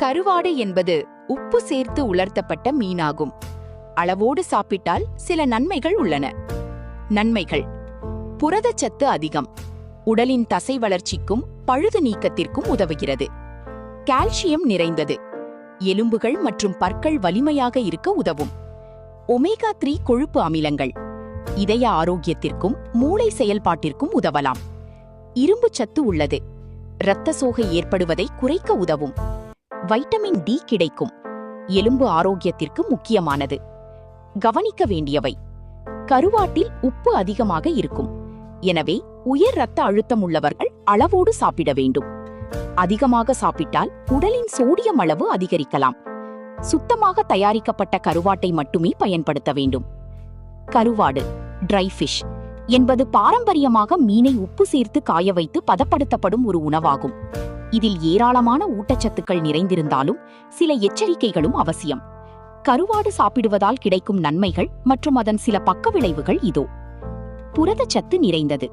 கருவாடு என்பது உப்பு சேர்த்து உலர்த்தப்பட்ட மீனாகும். அளவோடு சாப்பிட்டால் சில நன்மைகள் உள்ளன. நன்மைகள்: புரதச்சத்து அதிகம், உடலின் தசை வளர்ச்சிக்கும் பழுது நீக்கத்திற்கும் உதவுகிறது. கால்சியம் நிறைந்தது, எலும்புகள் மற்றும் பற்கள் வலிமையாக இருக்க உதவும். ஒமேகா 3 கொழுப்பு அமிலங்கள், இதய ஆரோக்கியத்திற்கும் மூளை செயல்பாட்டிற்கும் உதவலாம். இரும்பு சத்து உள்ளது, இரத்த சோகை ஏற்படுவதை குறைக்க உதவும். வைட்டமின் டி கிடைக்கும், எலும்பு ஆரோக்கியத்திற்கு முக்கியமானது. கவனிக்க வேண்டியவை: கருவாட்டில் உப்பு அதிகமாக இருக்கும், எனவே உயர் இரத்த அழுத்தம் உள்ளவர்கள் அளவோடு சாப்பிட வேண்டும். அதிகமாக சாப்பிட்டால் உடலின் சோடியம் அளவு அதிகரிக்கலாம். சுத்தமாக தயாரிக்கப்பட்ட கருவாட்டை மட்டுமே பயன்படுத்த வேண்டும். கருவாடு ட்ரை ஃபிஷ் என்பது பாரம்பரியமாக மீனை உப்பு சேர்த்து காய வைத்து பதப்படுத்தப்படும் ஒரு உணவாகும். இதில் ஏராளமான ஊட்டச்சத்துக்கள் நிறைந்திருந்தாலும் சில எச்சரிக்கைகளும் அவசியம். கருவாடு சாப்பிடுவதால் கிடைக்கும் நன்மைகள் மற்றும் அதன் சில பக்க விளைவுகள் இதோ. புரதச்சத்து நிறைந்தது: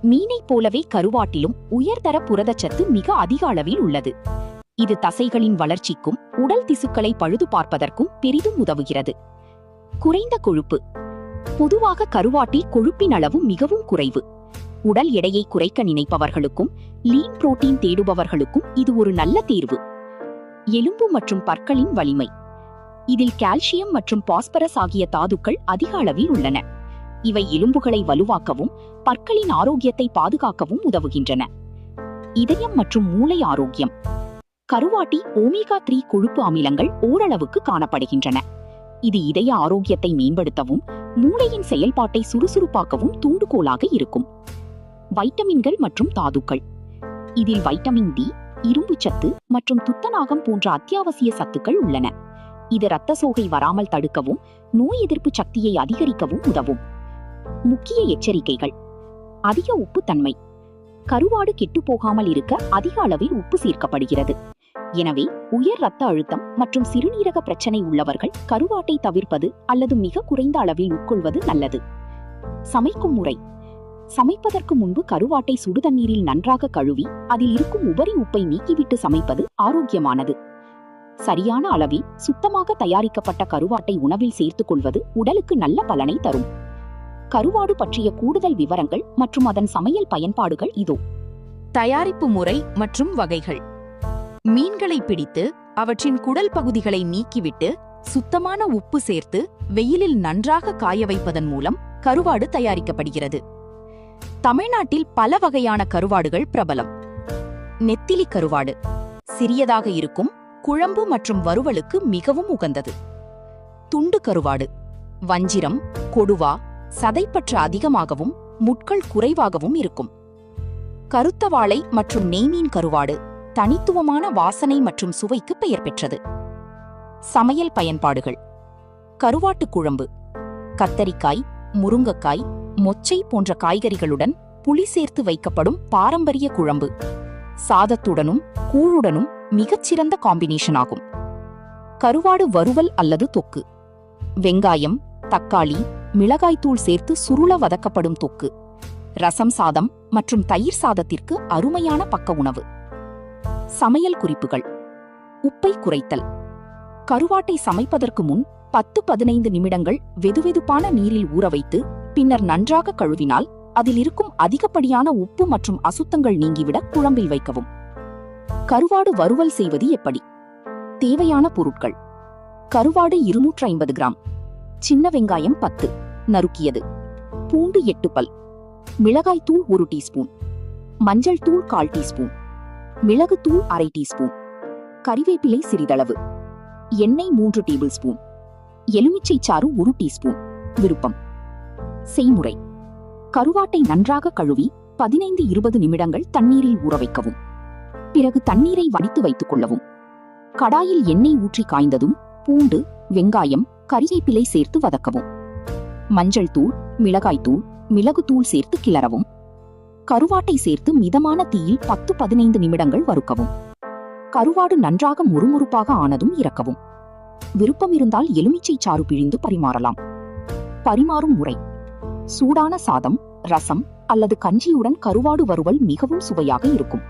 மீனைப் போலவே கருவாட்டிலும் உயர்தர புரதச்சத்து மிக அதிக அளவில் உள்ளது. இது தசைகளின் வளர்ச்சிக்கும் உடல் திசுக்களை பழுது பார்ப்பதற்கும் பெரிதும் உதவுகிறது. குறைந்த கொழுப்பு: பொதுவாக கருவாட்டில் கொழுப்பின் அளவு மிகவும் குறைவு. உடல் எடையை குறைக்க நினைப்பவர்களுக்கும் லீன் புரோட்டீன் தேடுபவர்களுக்கும் இது ஒரு நல்ல தேர்வு. எலும்பு மற்றும் பற்களின் வலிமை: இதில் கால்சியம் மற்றும் பாஸ்பரஸ் ஆகிய தாதுக்கள் அதிக அளவில் உள்ளன. இவை எலும்புகளை வலுவாக்கவும் பற்களின் ஆரோக்கியத்தை பாதுகாக்கவும் உதவுகின்றன. இதயம் மற்றும் மூளை ஆரோக்கியம்: கருவாட்டி ஒமேகா 3 கொழுப்பு அமிலங்கள் ஓரளவுக்கு காணப்படுகின்றன. இது இதய ஆரோக்கியத்தை மேம்படுத்தவும் மூளையின் செயல்பாட்டை சுறுசுறுப்பாக்கவும் தூண்டுகோலாக இருக்கும். வைட்டமின்கள் மற்றும் தாதுக்கள்: இதில் வைட்டமின் டி, இரும்பு சத்து மற்றும் துத்தநாகம் போன்ற அத்தியாவசிய சத்துக்கள் உள்ளன. இது இரத்த சோகை வராமல் தடுக்கவும் நோய் எதிர்ப்பு சக்தியை அதிகரிக்கவும் உதவும். முக்கிய எச்சரிக்கைகள்: அதிக உப்பு தன்மை: கருவாடு கெட்டு போகாமல் இருக்க அதிக அளவில் உப்பு சேர்க்கப்படுகிறது. எனவே உயர் இரத்த அழுத்தம் மற்றும் சிறுநீரக பிரச்சனை உள்ளவர்கள் கருவாட்டை தவிர்ப்பது அல்லது மிக குறைந்த அளவில் உட்கொள்வது நல்லது. சமைக்கும் முறை: சமைப்பதற்கு முன்பு கருவாட்டை சுடுதண்ணீரில் நன்றாக கழுவி அதில் இருக்கும் உபரி உப்பை நீக்கிவிட்டு சமைப்பது ஆரோக்கியமானது. சரியான அளவில் சுத்தமாக தயாரிக்கப்பட்ட கருவாட்டை உணவில் சேர்த்துக் கொள்வது உடலுக்கு நல்ல பலனை தரும். கருவாடு பற்றிய கூடுதல் விவரங்கள் மற்றும் அதன் சமையல் பயன்பாடுகள் இதோ. தயாரிப்பு முறை மற்றும் வகைகள்: மீன்களை பிடித்து அவற்றின் குடல் பகுதிகளை நீக்கிவிட்டு சுத்தமான உப்பு சேர்த்து வெயிலில் நன்றாக காய வைப்பதன் மூலம் கருவாடு தயாரிக்கப்படுகிறது. தமிழ்நாட்டில் பல வகையான கருவாடுகள் பிரபலம். நெத்திலி கருவாடு சிறியதாக இருக்கும், குழம்பு மற்றும் வறுவலுக்கு மிகவும் உகந்தது. துண்டு கருவாடு: வஞ்சிரம், கொடுவா, சதைப்பற்று அதிகமாகவும் முட்கள் குறைவாகவும் இருக்கும். கருத்த வாழை மற்றும் நெய்மீன் கருவாடு தனித்துவமான வாசனை மற்றும் சுவைக்கு பெயர் பெற்றது. சமையல் பயன்பாடுகள்: கருவாட்டு குழம்பு கத்தரிக்காய், முருங்கைக்காய், மொச்சை போன்ற காய்கறிகளுடன் புளி சேர்த்து வைக்கப்படும் பாரம்பரிய குழம்பு. சாதத்துடனும் கூழுடனும் மிகச்சிறந்த காம்பினேஷன் ஆகும். கருவாடு வறுவல் அல்லது தொக்கு: வெங்காயம், தக்காளி, மிளகாய்த்தூள் சேர்த்து சுருள வதக்கப்படும் தொக்கு. ரசம் சாதம் மற்றும் தயிர் சாதத்திற்கு அருமையான பக்க உணவு. சமையல் குறிப்புகள்: உப்பை குறைத்தல்: கருவாட்டை சமைப்பதற்கு முன் 10-15 நிமிடங்கள் வெதுவெதுப்பான நீரில் ஊற வைத்து பின்னர் நன்றாக கழுவினால் அதில் இருக்கும் அதிகப்படியான உப்பு மற்றும் அசுத்தங்கள் நீங்கிவிட குழம்பில் வைக்கவும். கருவாடு வறுவல் செய்வது எப்படி? தேவையான பொருட்கள்: கருவாடு 250 கிராம், சின்ன வெங்காயம் 10 நறுக்கியது, பூண்டு 8 பல், மிளகாய்த்தூள் 1 டீஸ்பூன், மஞ்சள் தூள் 1/4 டீஸ்பூன், மிளகுத்தூள் 1/2 டீஸ்பூன், கறிவேப்பிலை சிறிதளவு, எண்ணெய் 3 டேபிள் ஸ்பூன், எலுமிச்சை சாறு 1 டீஸ்பூன். விருப்பம். செய்முறை: கருவாட்டை நன்றாக கழுவி 15-20 நிமிடங்கள் தண்ணீரில் ஊற வைக்கவும். பிறகு தண்ணீரை வடித்து வைத்துக் கொள்ளவும். கடாயில் எண்ணெய் ஊற்றி காய்ந்ததும் பூண்டு, வெங்காயம், கறிவேப்பிலை சேர்த்து வதக்கவும். மஞ்சள் தூள், மிளகாய்த்தூள், மிளகுத்தூள் சேர்த்து கிளறவும். கருவாட்டை சேர்த்து மிதமான தீயில் 10-15 நிமிடங்கள் வறுக்கவும். கருவாடு நன்றாக முறுமுறுப்பாக ஆனதும் இறக்கவும். விருப்பம் இருந்தால் எலுமிச்சை சாறு பிழிந்து பரிமாறலாம். பரிமாறும் முறை: சூடான சாதம், ரசம் அல்லது கஞ்சியுடன் கருவாடு வறுவல் மிகவும் சுவையாக இருக்கும்.